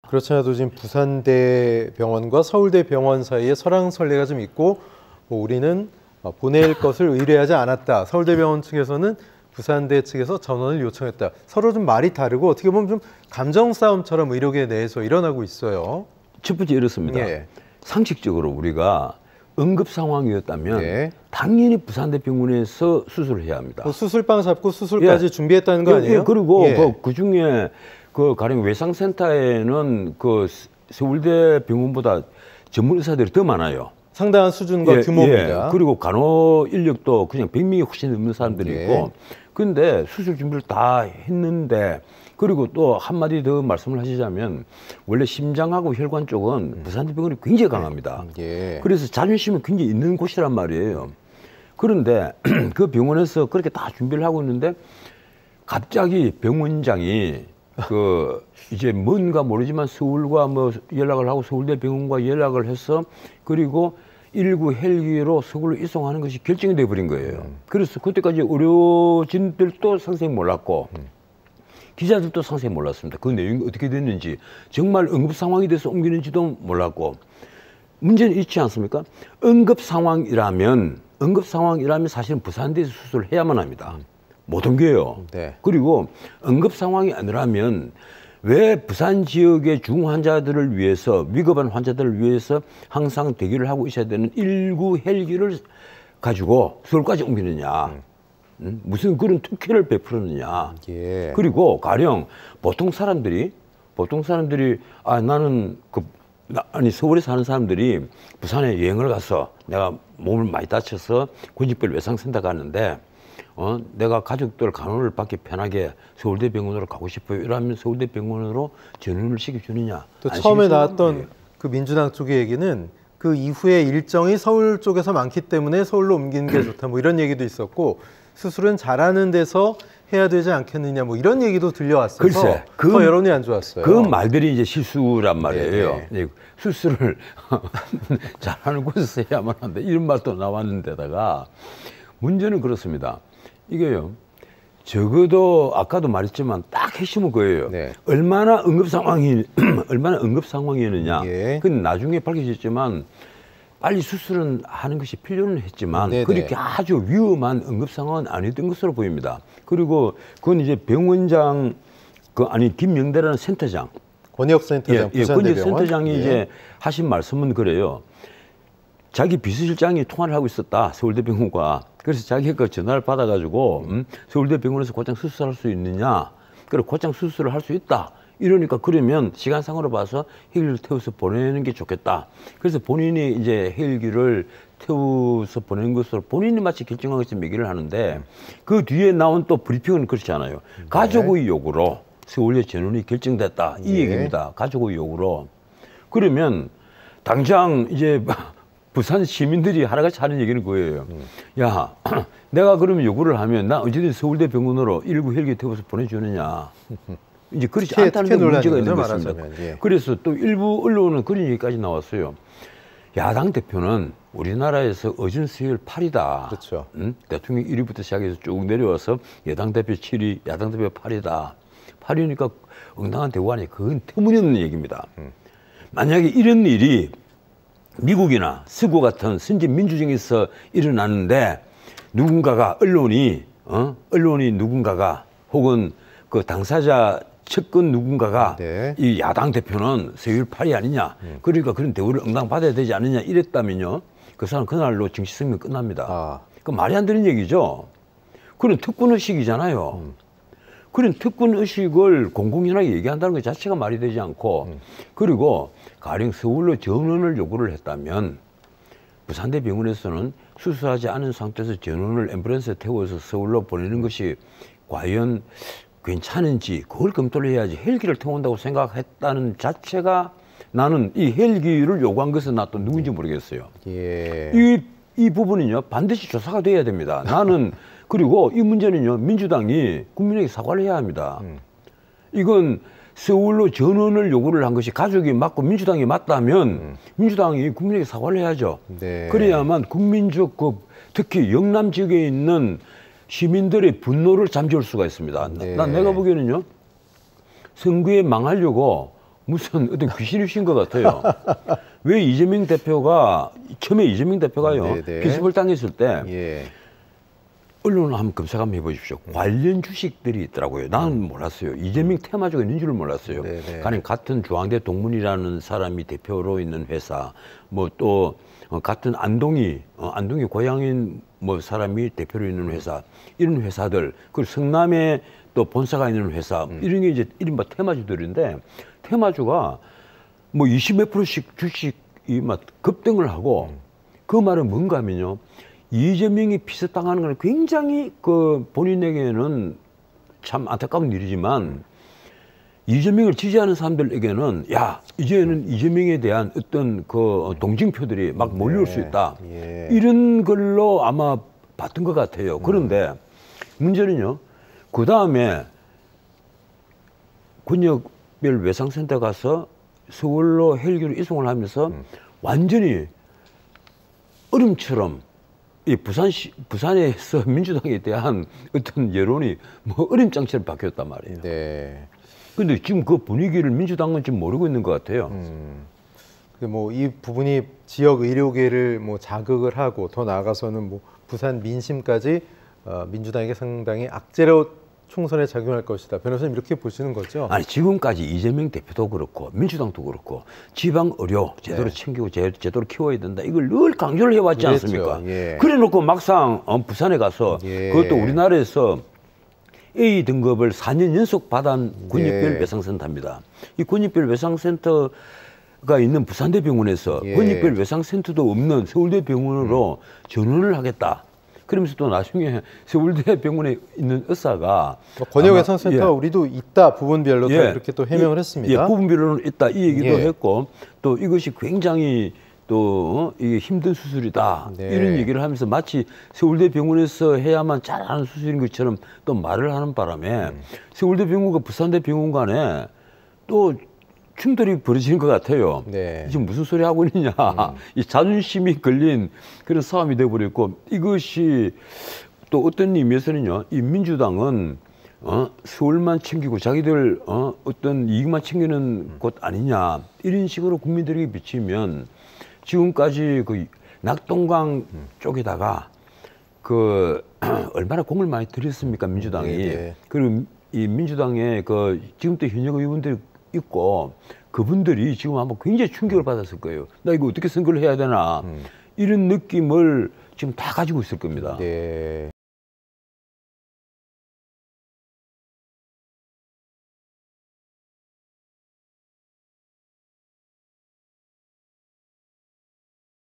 그렇지 않아도 지금 부산대병원과 서울대병원 사이에 설왕설래가 좀 있고 뭐 우리는 보낼 것을 의뢰하지 않았다. 서울대병원 측에서는 부산대 측에서 전원을 요청했다. 서로 좀 말이 다르고 어떻게 보면 좀 감정 싸움처럼 의료계 내에서 일어나고 있어요. 첫 번째 이렇습니다. 예. 상식적으로 우리가 응급 상황이었다면 예. 당연히 부산대병원에서 수술을 해야 합니다. 뭐 수술방 잡고 수술까지 예. 준비했다는 거 아니에요? 예. 그리고 예. 그 중에 그 가령 외상센터에는 그 서울대병원보다 전문 의사들이 더 많아요. 상당한 수준과 예, 규모입니다. 예. 그리고 간호 인력도 그냥 100명이 훨씬 넘는 사람들이 예. 있고, 근데 수술 준비를 다 했는데, 그리고 또 한마디 더 말씀을 하시자면 원래 심장하고 혈관 쪽은 부산대병원이 굉장히 강합니다. 예. 그래서 자존심이 굉장히 있는 곳이란 말이에요. 그런데 그 병원에서 그렇게 다 준비를 하고 있는데 갑자기 병원장이 그 이제 뭔가 모르지만 서울과 뭐 연락을 하고 서울대병원과 연락을 해서 그리고 119 헬기로 서울로 이송하는 것이 결정이 돼 버린 거예요. 그래서 그때까지 의료진들도 상세히 몰랐고 기자들도 상세히 몰랐습니다. 그 내용이 어떻게 됐는지, 정말 응급 상황이 돼서 옮기는지도 몰랐고. 문제는 있지 않습니까? 응급 상황이라면 사실은 부산대에서 수술을 해야만 합니다. 못 옮겨요. 네. 그리고 응급 상황이 아니라면 왜 부산 지역의 중환자들을 위해서, 위급한 환자들을 위해서 항상 대기를 하고 있어야 되는 119 헬기를 가지고 서울까지 옮기느냐. 무슨 그런 특혜를 베풀었느냐. 예. 그리고 가령 보통 사람들이 나는 아니 서울에 사는 사람들이 부산에 여행을 가서 내가 몸을 많이 다쳐서 군집별 외상센터 가는데 내가 가족들 간호를 받기 편하게 서울대병원으로 가고 싶어요. 이러면 서울대병원으로 전원을 시켜주느냐. 또 처음에 나왔던 그 민주당 쪽의 얘기는 그 이후에 일정이 서울 쪽에서 많기 때문에 서울로 옮기는 게 좋다. 뭐 이런 얘기도 있었고, 수술은 잘하는 데서 해야 되지 않겠느냐, 뭐 이런 얘기도 들려왔어서 글쎄, 더 여론이 안 좋았어요. 그 말들이 이제 실수란 말이에요. 네. 수술을 잘하는 곳에서 해야만 한다, 이런 말도 나왔는데다가 문제는 그렇습니다. 이게요, 적어도 아까도 말했지만 딱 핵심은 그거예요. 네. 얼마나 응급 상황이었느냐. 예. 근데 나중에 밝혀졌지만 빨리 수술은 하는 것이 필요는 했지만 네네. 그렇게 아주 위험한 응급 상황은 아니었던 것으로 보입니다. 그리고 그건 이제 병원장 김명대라는 센터장, 권혁 센터장, 부산대병원. 권혁 센터장이 예. 이제 하신 말씀은 그래요. 자기 비서실장이 통화를 하고 있었다, 서울대병원과. 그래서 자기가 전화를 받아가지고 서울대병원에서 곧장 수술할 수 있느냐, 그래 곧장 수술을 할 수 있다, 이러니까 그러면 시간상으로 봐서 헬기를 태워서 보내는 게 좋겠다. 그래서 본인이 이제 헬기를 태워서 보내는 것으로 본인이 마치 결정한 것처럼 얘기를 하는데, 그 뒤에 나온 또 브리핑은 그렇지 않아요. 가족의 요구로 서울대 전원이 결정됐다, 이 얘기입니다. 가족의 요구로. 그러면 당장 이제 부산 시민들이 하나같이 하는 얘기는 그거예요. 야, 내가 그러면 요구를 하면 나 어쨌든 서울대병원으로 119 헬기 태워서 보내주느냐. 이제 그렇지 않다는 데 문제가 있는 것입니다. 예. 그래서 또 일부 언론은 그런 얘기까지 나왔어요. 야당 대표는 우리나라에서 어준수율 8이다. 그렇죠. 대통령 1위부터 시작해서 쭉 내려와서 여당 대표 7위, 야당 대표 8이다. 8위니까 응당한 대우가 아니, 그건 터무니없는 얘기입니다. 만약에 이런 일이 미국이나 서구 같은 선진 민주정에서 일어났는데 누군가가 언론이 누군가가 혹은 그 당사자 측근 누군가가 네. 이 야당 대표는 서열 8이 아니냐, 그러니까 그런 대우를 응당받아야 되지 않느냐 이랬다면요, 그 사람 그날로 정치생명 끝납니다. 그 말이 안 되는 얘기죠. 그런 특권의식이잖아요. 그런 특권의식을 공공연하게 얘기한다는 것 자체가 말이 되지 않고, 그리고 가령 서울로 전원을 요구를 했다면 부산대병원에서는 수술하지 않은 상태에서 전원을 앰뷸런스에 태워서 서울로 보내는 것이 과연 괜찮은지 그걸 검토를 해야지 헬기를 태운다고 생각했다는 자체가, 나는 이 헬기를 요구한 것은 나 또 누군지 모르겠어요. 예. 이 부분은요 반드시 조사가 돼야 됩니다. 나는 그리고 이 문제는요 민주당이 국민에게 사과를 해야 합니다. 이건 서울로 전원을 요구를 한 것이 가족이 맞고 민주당이 맞다면 민주당이 국민에게 사과를 해야죠. 네. 그래야만 국민적 특히 영남 지역에 있는 시민들의 분노를 잠재울 수가 있습니다. 네. 내가 보기에는요 선거에 망하려고 무슨 어떤 귀신이신 것 같아요. 왜 이재명 대표가 처음에 이재명 대표가요 네네. 기습을 당했을 때 예. 언론을 한번 검색 한번 해보십시오. 관련 주식들이 있더라고요. 나는 몰랐어요. 이재명 테마주가 있는 줄을 몰랐어요. 네네. 가령 같은 중앙대 동문이라는 사람이 대표로 있는 회사, 뭐 또 같은 안동이 고향인 뭐 사람이 대표로 있는 회사, 이런 회사들, 그리고 성남에 또 본사가 있는 회사, 이런 게 이제 이른바 테마주들인데, 테마주가 뭐 20 몇 프로씩 주식이 막 급등을 하고, 그 말은 뭔가 하면요. 이재명이 피습당하는 건 굉장히 그 본인에게는 참 안타까운 일이지만 이재명을 지지하는 사람들에게는 야, 이제는 이재명에 대한 어떤 그 동징표들이 막 몰려올 수 있다. 예. 이런 걸로 아마 봤던 것 같아요. 그런데 문제는요. 그 다음에 권역별 외상센터 가서 서울로 헬기로 이송을 하면서 완전히 얼음처럼 이 부산에서 민주당에 대한 어떤 여론이 뭐 얼음장처럼 바뀌었단 말이에요. 네. 근데 지금 그 분위기를 민주당은 지금 모르고 있는 것 같아요. 뭐 이 부분이 지역 의료계를 뭐 자극을 하고 더 나아가서는 뭐 부산 민심까지 민주당에게 상당히 악재로 총선에 작용할 것이다. 변호사님 이렇게 보시는 거죠? 아니 지금까지 이재명 대표도 그렇고 민주당도 그렇고 지방 의료 제대로 챙기고 제대로 키워야 된다. 이걸 늘 강조를 해왔지 그랬죠. 않습니까? 예. 그래놓고 막상 부산에 가서 예. 그것도 우리나라에서 A 등급을 4년 연속 받은 군입별 예. 외상센터입니다. 이 군입별 외상센터가 있는 부산대병원에서 예. 군입별 외상센터도 없는 서울대병원으로 전원을 하겠다. 그러면서 또 나중에 서울대병원에 있는 의사가 권역외상센터 아마, 우리도 있다 부분별로 다 이렇게 또 해명을 했습니다. 예, 부분별로는 있다 이 얘기도 예. 했고 또 이것이 굉장히 또 이게 힘든 수술이다 네. 이런 얘기를 하면서 마치 서울대병원에서 해야만 잘하는 수술인 것처럼 또 말을 하는 바람에 서울대병원과 부산대병원 간에 또 충돌이 벌어지는 것 같아요. 네. 지금 무슨 소리 하고 있느냐. 이 자존심이 걸린 그런 싸움이 되어버렸고 이것이 또 어떤 의미에서는요. 이 민주당은 서울만 챙기고 자기들 어떤 이익만 챙기는 곳 아니냐 이런 식으로 국민들에게 비치면 지금까지 그 낙동강 쪽에다가 그 얼마나 공을 많이 들였습니까 민주당이. 네. 그리고 이 민주당의 그 지금도 현역 의원들이 있고 그분들이 지금 아마 굉장히 충격을 받았을 거예요. 나 이거 어떻게 선거를 해야 되나 이런 느낌을 지금 다 가지고 있을 겁니다. 네.